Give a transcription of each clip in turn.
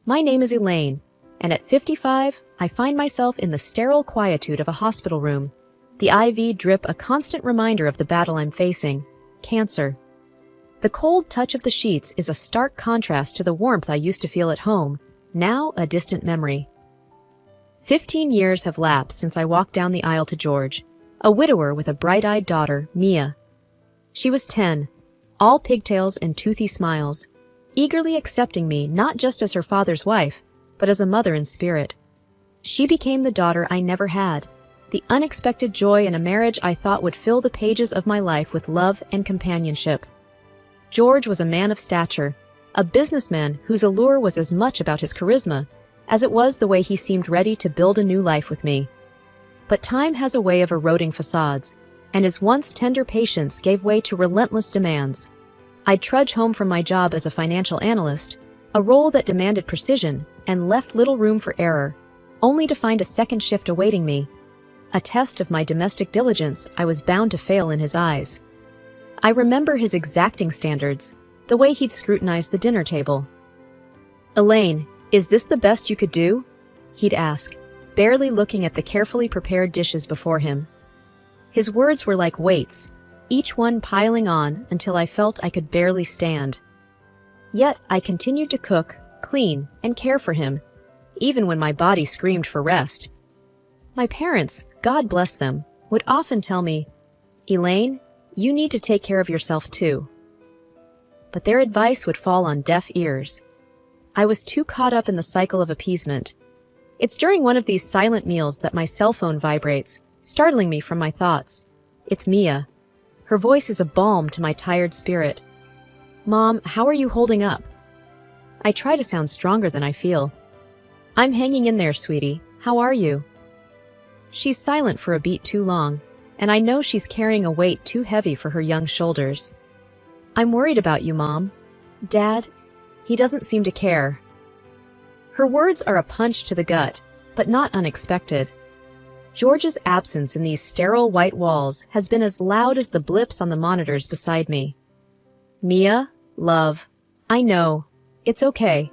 My name is Elaine, and at 55, I find myself in the sterile quietude of a hospital room, the IV drip a constant reminder of the battle I'm facing, cancer. The cold touch of the sheets is a stark contrast to the warmth I used to feel at home, now a distant memory. 15 years have lapsed since I walked down the aisle to George, a widower with a bright-eyed daughter, Mia. She was 10, all pigtails and toothy smiles, eagerly accepting me not just as her father's wife, but as a mother in spirit. She became the daughter I never had, the unexpected joy in a marriage I thought would fill the pages of my life with love and companionship. George was a man of stature, a businessman whose allure was as much about his charisma as it was the way he seemed ready to build a new life with me. But time has a way of eroding facades, and his once tender patience gave way to relentless demands. I'd trudge home from my job as a financial analyst, a role that demanded precision and left little room for error, only to find a second shift awaiting me, a test of my domestic diligence I was bound to fail in his eyes. I remember his exacting standards, the way he'd scrutinize the dinner table. "Elaine, is this the best you could do?" he'd ask, barely looking at the carefully prepared dishes before him. His words were like weights, each one piling on until I felt I could barely stand. Yet I continued to cook, clean, and care for him, even when my body screamed for rest. My parents, God bless them, would often tell me, "Elaine, you need to take care of yourself too." But their advice would fall on deaf ears. I was too caught up in the cycle of appeasement. It's during one of these silent meals that my cell phone vibrates, startling me from my thoughts. It's Mia. Her voice is a balm to my tired spirit. "Mom, how are you holding up?" I try to sound stronger than I feel. "I'm hanging in there, sweetie. How are you?" She's silent for a beat too long, and I know she's carrying a weight too heavy for her young shoulders. "I'm worried about you, Mom. Dad, he doesn't seem to care." Her words are a punch to the gut, but not unexpected. George's absence in these sterile white walls has been as loud as the blips on the monitors beside me. "Mia, love, I know. It's okay.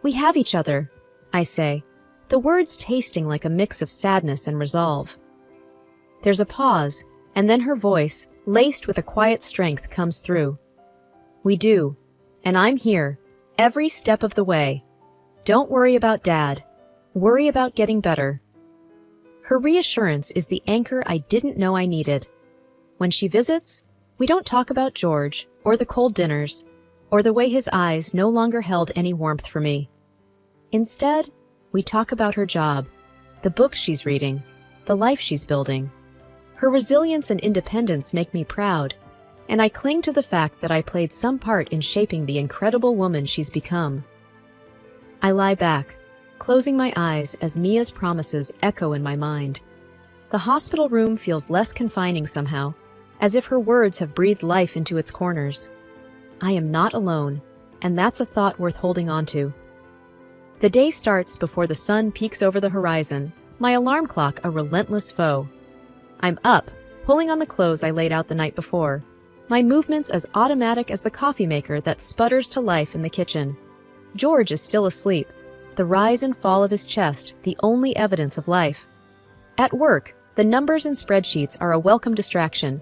We have each other," I say, the words tasting like a mix of sadness and resolve. There's a pause, and then her voice, laced with a quiet strength, comes through. "We do, and I'm here, every step of the way. Don't worry about Dad. Worry about getting better." Her reassurance is the anchor I didn't know I needed. When she visits, we don't talk about George, or the cold dinners, or the way his eyes no longer held any warmth for me. Instead, we talk about her job, the books she's reading, the life she's building. Her resilience and independence make me proud, and I cling to the fact that I played some part in shaping the incredible woman she's become. I lie back, closing my eyes as Mia's promises echo in my mind. The hospital room feels less confining somehow, as if her words have breathed life into its corners. I am not alone, and that's a thought worth holding on to. The day starts before the sun peeks over the horizon, my alarm clock a relentless foe. I'm up, pulling on the clothes I laid out the night before, my movements as automatic as the coffee maker that sputters to life in the kitchen. George is still asleep, the rise and fall of his chest the only evidence of life. At work, the numbers and spreadsheets are a welcome distraction.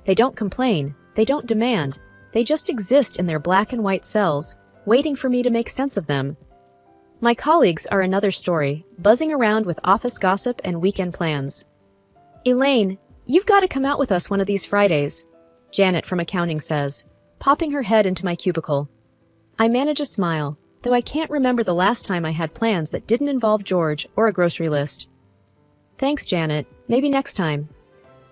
They don't complain, they don't demand, they just exist in their black and white cells, waiting for me to make sense of them. My colleagues are another story, buzzing around with office gossip and weekend plans. "Elaine, you've got to come out with us one of these Fridays," Janet from accounting says, popping her head into my cubicle. I manage a smile, though I can't remember the last time I had plans that didn't involve George or a grocery list. "Thanks, Janet. Maybe next time."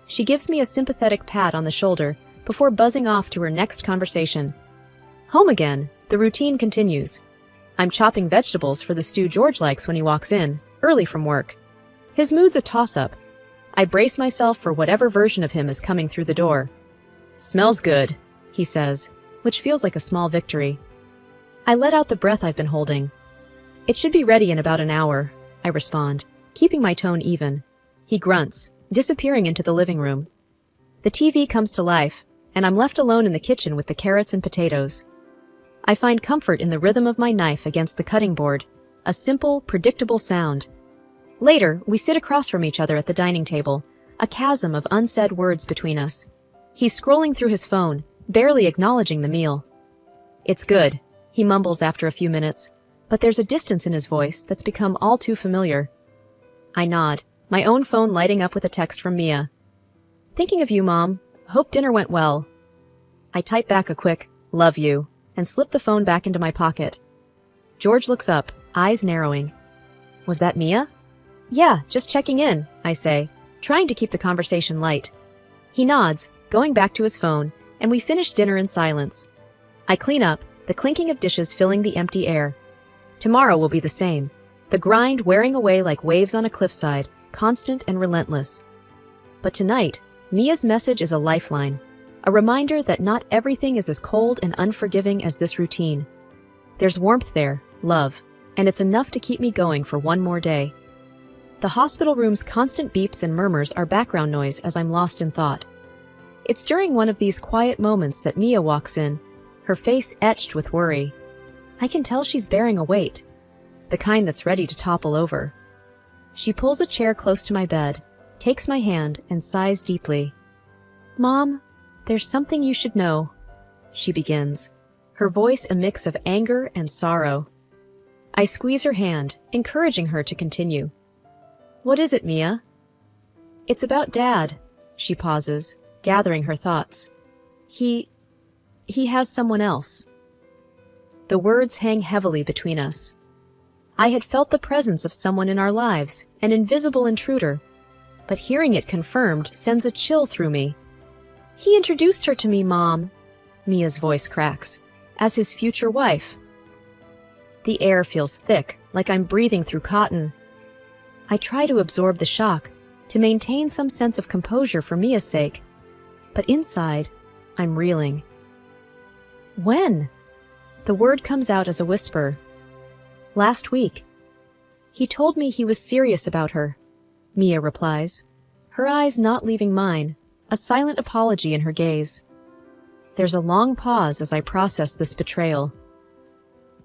She gives me a sympathetic pat on the shoulder before buzzing off to her next conversation. Home again, the routine continues. I'm chopping vegetables for the stew George likes when he walks in, early from work. His mood's a toss-up. I brace myself for whatever version of him is coming through the door. "Smells good," he says, which feels like a small victory. I let out the breath I've been holding. "It should be ready in about an hour," I respond, keeping my tone even. He grunts, disappearing into the living room. The TV comes to life, and I'm left alone in the kitchen with the carrots and potatoes. I find comfort in the rhythm of my knife against the cutting board, a simple, predictable sound. Later, we sit across from each other at the dining table, a chasm of unsaid words between us. He's scrolling through his phone, barely acknowledging the meal. "It's good," he mumbles after a few minutes, but there's a distance in his voice that's become all too familiar. I nod, my own phone lighting up with a text from Mia. "Thinking of you, Mom. Hope dinner went well." I type back a quick, "Love you," and slip the phone back into my pocket. George looks up, eyes narrowing. "Was that Mia?" "Yeah, just checking in," I say, trying to keep the conversation light. He nods, going back to his phone, and we finish dinner in silence. I clean up, the clinking of dishes filling the empty air. Tomorrow will be the same, the grind wearing away like waves on a cliffside, constant and relentless. But tonight, Mia's message is a lifeline, a reminder that not everything is as cold and unforgiving as this routine. There's warmth there, love, and it's enough to keep me going for one more day. The hospital room's constant beeps and murmurs are background noise as I'm lost in thought. It's during one of these quiet moments that Mia walks in, her face etched with worry. I can tell she's bearing a weight, the kind that's ready to topple over. She pulls a chair close to my bed, takes my hand, and sighs deeply. "Mom, there's something you should know," she begins, her voice a mix of anger and sorrow. I squeeze her hand, encouraging her to continue. "What is it, Mia?" "It's about Dad," she pauses, gathering her thoughts. He has someone else." The words hang heavily between us. I had felt the presence of someone in our lives, an invisible intruder, but hearing it confirmed sends a chill through me. "He introduced her to me, Mom," Mia's voice cracks, "as his future wife." The air feels thick, like I'm breathing through cotton. I try to absorb the shock, to maintain some sense of composure for Mia's sake, but inside, I'm reeling. "When?" The word comes out as a whisper. "Last week. He told me he was serious about her," Mia replies, her eyes not leaving mine, a silent apology in her gaze. There's a long pause as I process this betrayal.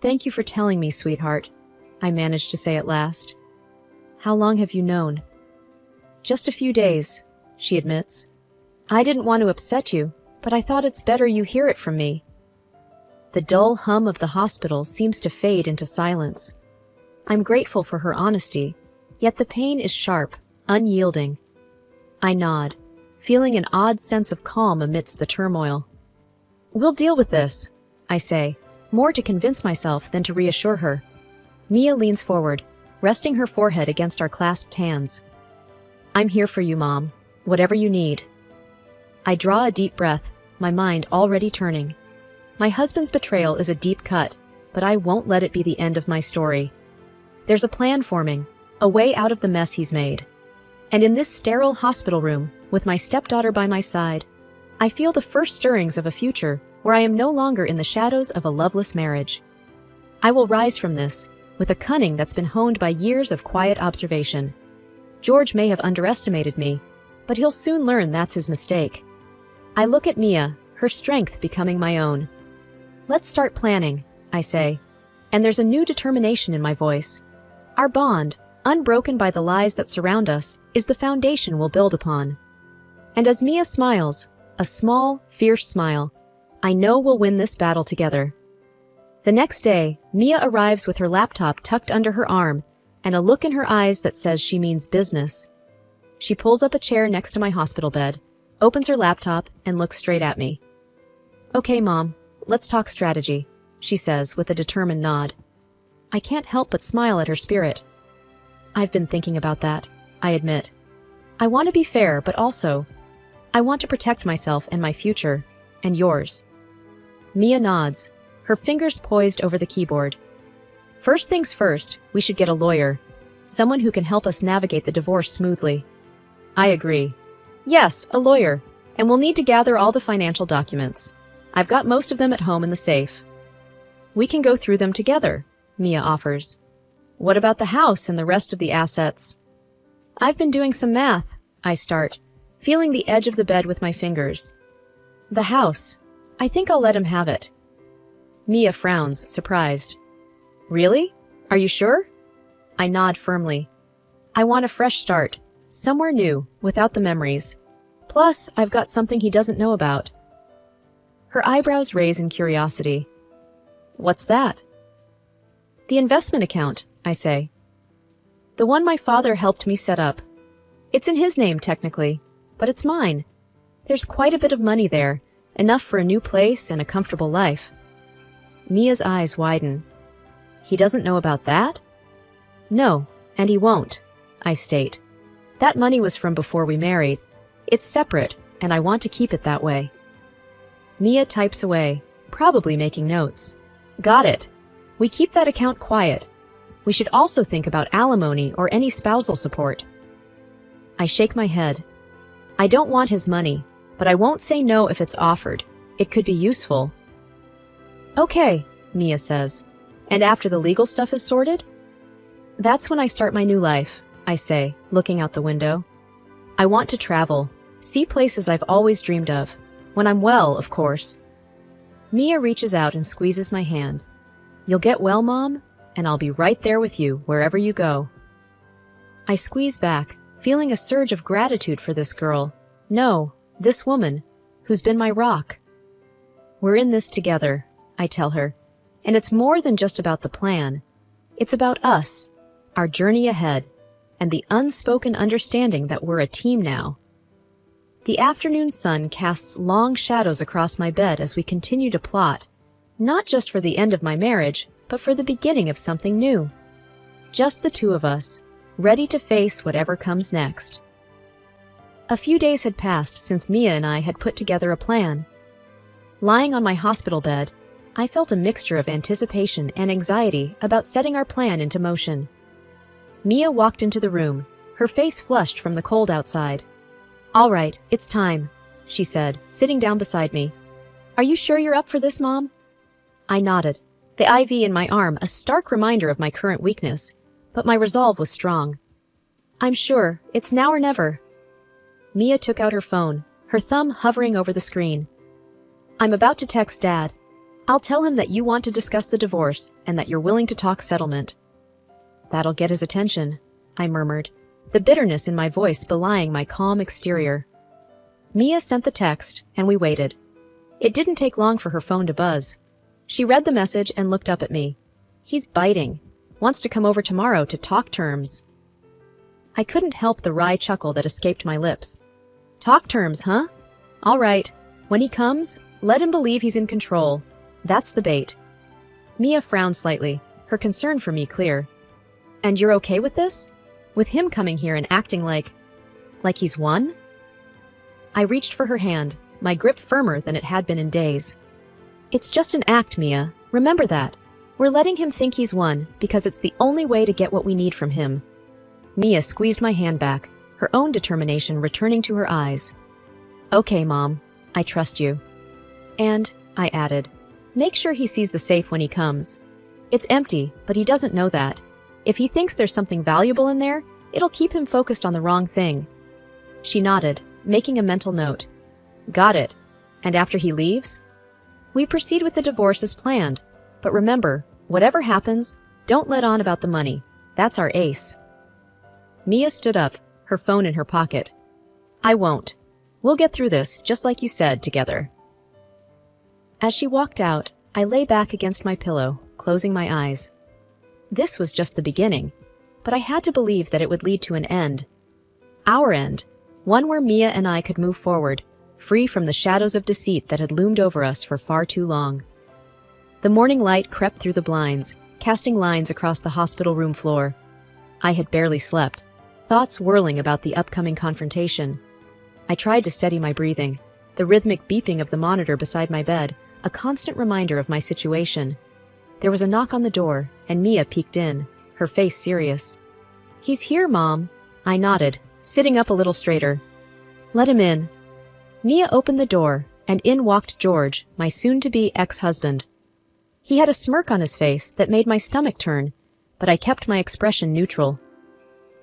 "Thank you for telling me, sweetheart," I manage to say at last. "How long have you known?" "Just a few days," she admits. "I didn't want to upset you, but I thought it's better you hear it from me." The dull hum of the hospital seems to fade into silence. I'm grateful for her honesty, yet the pain is sharp, unyielding. I nod, feeling an odd sense of calm amidst the turmoil. "We'll deal with this," I say, more to convince myself than to reassure her. Mia leans forward, resting her forehead against our clasped hands. "I'm here for you, Mom, whatever you need." I draw a deep breath, my mind already turning. My husband's betrayal is a deep cut, but I won't let it be the end of my story. There's a plan forming, a way out of the mess he's made. And in this sterile hospital room, with my stepdaughter by my side, I feel the first stirrings of a future where I am no longer in the shadows of a loveless marriage. I will rise from this, with a cunning that's been honed by years of quiet observation. George may have underestimated me, but he'll soon learn that's his mistake. I look at Mia, her strength becoming my own. "Let's start planning," I say, and there's a new determination in my voice. Our bond, unbroken by the lies that surround us, is the foundation we'll build upon. And as Mia smiles, a small, fierce smile, I know we'll win this battle together. The next day, Mia arrives with her laptop tucked under her arm and a look in her eyes that says she means business. She pulls up a chair next to my hospital bed, opens her laptop, and looks straight at me. "Okay, Mom, let's talk strategy," she says with a determined nod. I can't help but smile at her spirit. "I've been thinking about that," I admit. "I want to be fair, but also, I want to protect myself and my future, and yours." Mia nods, her fingers poised over the keyboard. "First things first, we should get a lawyer, someone who can help us navigate the divorce smoothly." I agree. "Yes, a lawyer, and we'll need to gather all the financial documents. I've got most of them at home in the safe." "We can go through them together," Mia offers. "What about the house and the rest of the assets?" "I've been doing some math," I start, feeling the edge of the bed with my fingers. "The house. I think I'll let him have it." Mia frowns, surprised. "Really? Are you sure?" I nod firmly. I want a fresh start, somewhere new, without the memories. Plus, I've got something he doesn't know about. Her eyebrows raise in curiosity. What's that? The investment account, I say. The one my father helped me set up. It's in his name, technically, but it's mine. There's quite a bit of money there, enough for a new place and a comfortable life. Mia's eyes widen. He doesn't know about that? No, and he won't, I state. That money was from before we married. It's separate, and I want to keep it that way. Mia types away, probably making notes. Got it. We keep that account quiet. We should also think about alimony or any spousal support. I shake my head. I don't want his money, but I won't say no if it's offered. It could be useful. Okay, Mia says. And after the legal stuff is sorted? That's when I start my new life, I say, looking out the window. I want to travel, see places I've always dreamed of. When I'm well, of course. Mia reaches out and squeezes my hand. You'll get well, Mom, and I'll be right there with you wherever you go. I squeeze back, feeling a surge of gratitude for this girl. No, this woman, who's been my rock. We're in this together, I tell her, and it's more than just about the plan. It's about us, our journey ahead, and the unspoken understanding that we're a team now. The afternoon sun casts long shadows across my bed as we continue to plot, not just for the end of my marriage, but for the beginning of something new. Just the two of us, ready to face whatever comes next. A few days had passed since Mia and I had put together a plan. Lying on my hospital bed, I felt a mixture of anticipation and anxiety about setting our plan into motion. Mia walked into the room, her face flushed from the cold outside. All right, it's time, she said, sitting down beside me. Are you sure you're up for this, Mom? I nodded, the IV in my arm a stark reminder of my current weakness, but my resolve was strong. I'm sure, it's now or never. Mia took out her phone, her thumb hovering over the screen. I'm about to text Dad. I'll tell him that you want to discuss the divorce and that you're willing to talk settlement. That'll get his attention, I murmured, the bitterness in my voice belying my calm exterior. Mia sent the text, and we waited. It didn't take long for her phone to buzz. She read the message and looked up at me. He's biting. Wants to come over tomorrow to talk terms. I couldn't help the wry chuckle that escaped my lips. Talk terms, huh? All right. When he comes, let him believe he's in control. That's the bait. Mia frowned slightly, her concern for me clear. And you're okay with this? With him coming here and acting like he's won? I reached for her hand, my grip firmer than it had been in days. It's just an act, Mia. Remember that. We're letting him think he's won because it's the only way to get what we need from him. Mia squeezed my hand back, her own determination returning to her eyes. Okay, Mom. I trust you. And, I added, make sure he sees the safe when he comes. It's empty, but he doesn't know that. If he thinks there's something valuable in there, it'll keep him focused on the wrong thing. She nodded, making a mental note. Got it. And after he leaves? We proceed with the divorce as planned. But remember, whatever happens, don't let on about the money. That's our ace. Mia stood up, her phone in her pocket. I won't. We'll get through this, just like you said, together. As she walked out, I lay back against my pillow, closing my eyes. This was just the beginning, but I had to believe that it would lead to an end. Our end, one where Mia and I could move forward, free from the shadows of deceit that had loomed over us for far too long. The morning light crept through the blinds, casting lines across the hospital room floor. I had barely slept, thoughts whirling about the upcoming confrontation. I tried to steady my breathing, the rhythmic beeping of the monitor beside my bed, a constant reminder of my situation. There was a knock on the door, and Mia peeked in, her face serious. He's here, Mom. I nodded, sitting up a little straighter. Let him in. Mia opened the door, and in walked George, my soon-to-be ex-husband. He had a smirk on his face that made my stomach turn, but I kept my expression neutral.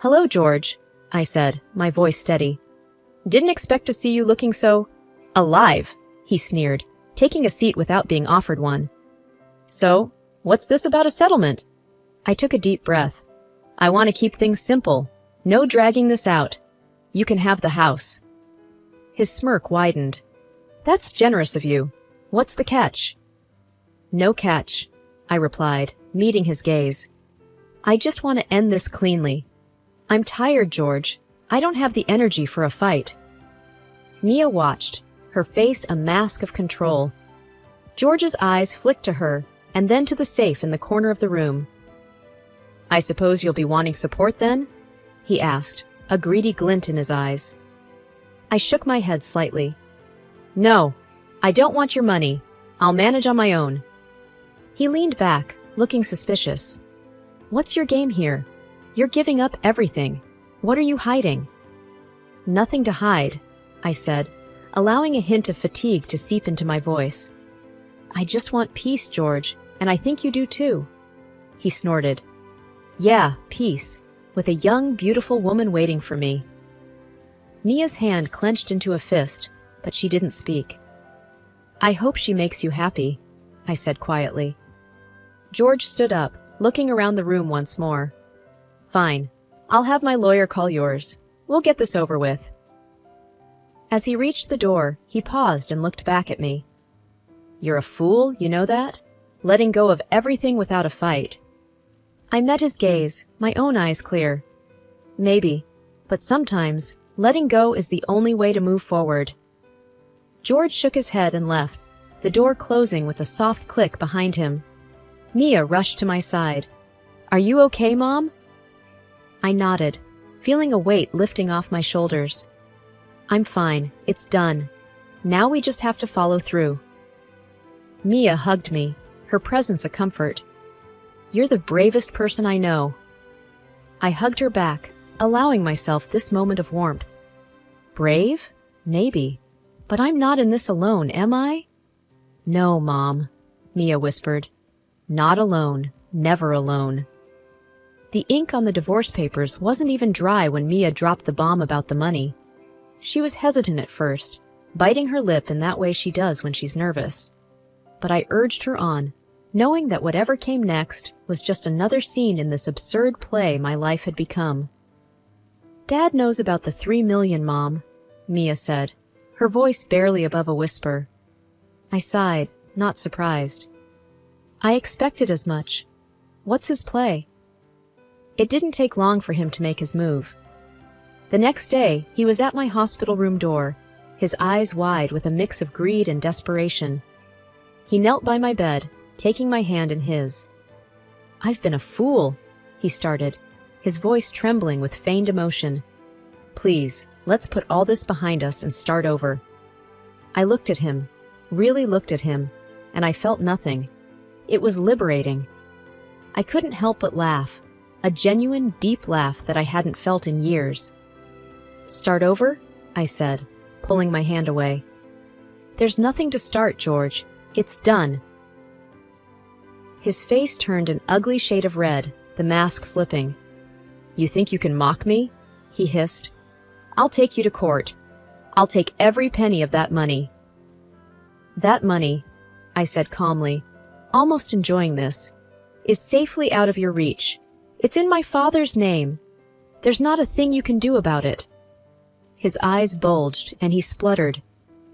Hello, George, I said, my voice steady. Didn't expect to see you looking so alive, he sneered, taking a seat without being offered one. So, what's this about a settlement? I took a deep breath. I want to keep things simple. No dragging this out. You can have the house." His smirk widened. "That's generous of you. What's the catch?" "No catch," I replied, meeting his gaze. "I just want to end this cleanly. I'm tired, George. I don't have the energy for a fight." Mia watched, her face a mask of control. George's eyes flicked to her, and then to the safe in the corner of the room. "I suppose you'll be wanting support then?" he asked, a greedy glint in his eyes. I shook my head slightly. "No, I don't want your money. I'll manage on my own." He leaned back, looking suspicious. "What's your game here? You're giving up everything. What are you hiding?" "Nothing to hide," I said, allowing a hint of fatigue to seep into my voice. "I just want peace, George, and I think you do too." He snorted. "Yeah, peace, with a young, beautiful woman waiting for me." Mia's hand clenched into a fist, but she didn't speak. "I hope she makes you happy," I said quietly. George stood up, looking around the room once more. "Fine. I'll have my lawyer call yours. We'll get this over with." As he reached the door, he paused and looked back at me. "You're a fool, you know that? Letting go of everything without a fight." I met his gaze, my own eyes clear. "Maybe, but sometimes, letting go is the only way to move forward." George shook his head and left, the door closing with a soft click behind him. Mia rushed to my side. "Are you okay, Mom?" I nodded, feeling a weight lifting off my shoulders. "I'm fine, it's done. Now we just have to follow through." Mia hugged me, her presence a comfort. "You're the bravest person I know." I hugged her back, allowing myself this moment of warmth. Brave? Maybe. But I'm not in this alone, am I? "No, Mom," Mia whispered. "Not alone, never alone." The ink on the divorce papers wasn't even dry when Mia dropped the bomb about the money. She was hesitant at first, biting her lip in that way she does when she's nervous. But I urged her on, knowing that whatever came next was just another scene in this absurd play my life had become. "Dad knows about the $3 million, Mom," Mia said, her voice barely above a whisper. I sighed, not surprised. "I expected as much. What's his play?" It didn't take long for him to make his move. The next day, he was at my hospital room door, his eyes wide with a mix of greed and desperation. He knelt by my bed, taking my hand in his. "I've been a fool," he started, his voice trembling with feigned emotion. "Please, let's put all this behind us and start over." I looked at him, really looked at him, and I felt nothing. It was liberating. I couldn't help but laugh, a genuine, deep laugh that I hadn't felt in years. "Start over?" I said, pulling my hand away. "There's nothing to start, George. It's done." His face turned an ugly shade of red, the mask slipping. "You think you can mock me?" he hissed. "I'll take you to court. I'll take every penny of that money." "That money," I said calmly, almost enjoying this, "is safely out of your reach. It's in my father's name. There's not a thing you can do about it." His eyes bulged and he spluttered,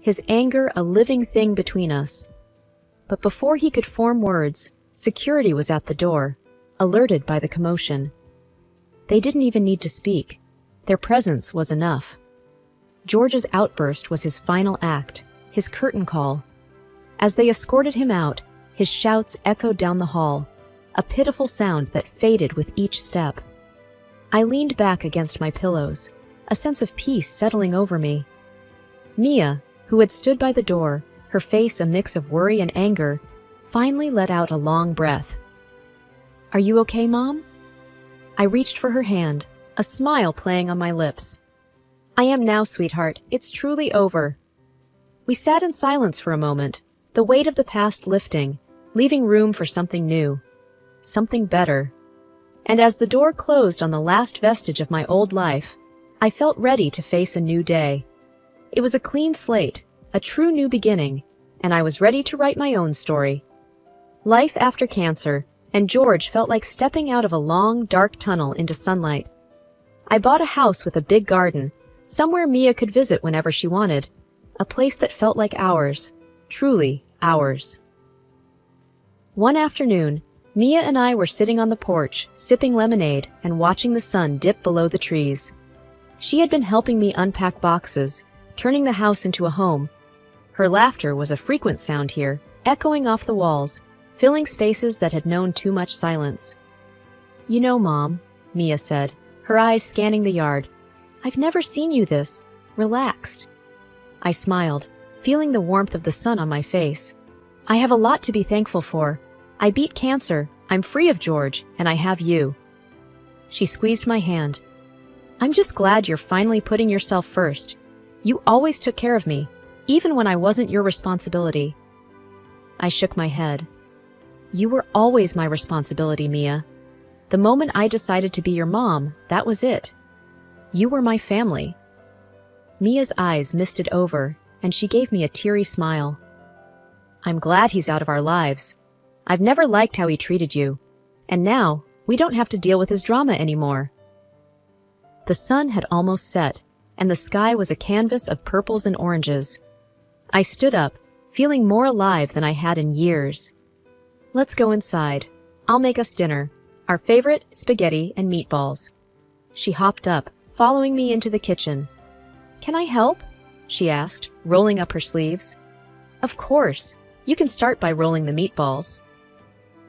his anger a living thing between us. But before he could form words, security was at the door, alerted by the commotion. They didn't even need to speak. Their presence was enough. George's outburst was his final act, his curtain call. As they escorted him out, his shouts echoed down the hall, a pitiful sound that faded with each step. I leaned back against my pillows, a sense of peace settling over me. Mia, who had stood by the door, her face a mix of worry and anger, finally let out a long breath. "Are you okay, Mom?" I reached for her hand, a smile playing on my lips. "I am now, sweetheart. It's truly over." We sat in silence for a moment, the weight of the past lifting, leaving room for something new, something better. And as the door closed on the last vestige of my old life, I felt ready to face a new day. It was a clean slate, a true new beginning, and I was ready to write my own story. Life after cancer, and George felt like stepping out of a long, dark tunnel into sunlight. I bought a house with a big garden, somewhere Mia could visit whenever she wanted, a place that felt like ours, truly ours. One afternoon, Mia and I were sitting on the porch, sipping lemonade and watching the sun dip below the trees. She had been helping me unpack boxes, turning the house into a home. Her laughter was a frequent sound here, echoing off the walls, filling spaces that had known too much silence. "You know, Mom," Mia said, her eyes scanning the yard, "I've never seen you this relaxed." I smiled, feeling the warmth of the sun on my face. "I have a lot to be thankful for. I beat cancer, I'm free of George, and I have you." She squeezed my hand. "I'm just glad you're finally putting yourself first. You always took care of me, even when I wasn't your responsibility." I shook my head. "You were always my responsibility, Mia. The moment I decided to be your mom, that was it. You were my family." Mia's eyes misted over, and she gave me a teary smile. "I'm glad he's out of our lives. I've never liked how he treated you, and now we don't have to deal with his drama anymore." The sun had almost set, and the sky was a canvas of purples and oranges. I stood up, feeling more alive than I had in years. "Let's go inside. I'll make us dinner, our favorite spaghetti and meatballs." She hopped up, following me into the kitchen. "Can I help?" she asked, rolling up her sleeves. "Of course. You can start by rolling the meatballs."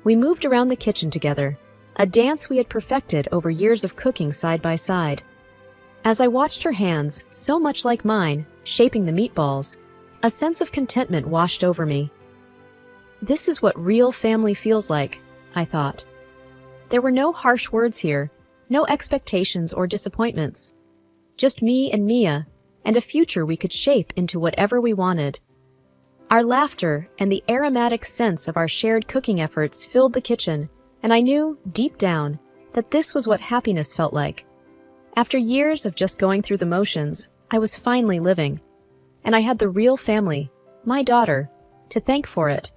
We moved around the kitchen together, a dance we had perfected over years of cooking side by side. As I watched her hands, so much like mine, shaping the meatballs, a sense of contentment washed over me. This is what real family feels like, I thought. There were no harsh words here, no expectations or disappointments. Just me and Mia, and a future we could shape into whatever we wanted. Our laughter and the aromatic sense of our shared cooking efforts filled the kitchen, and I knew, deep down, that this was what happiness felt like. After years of just going through the motions, I was finally living. And I had the real family, my daughter, to thank for it.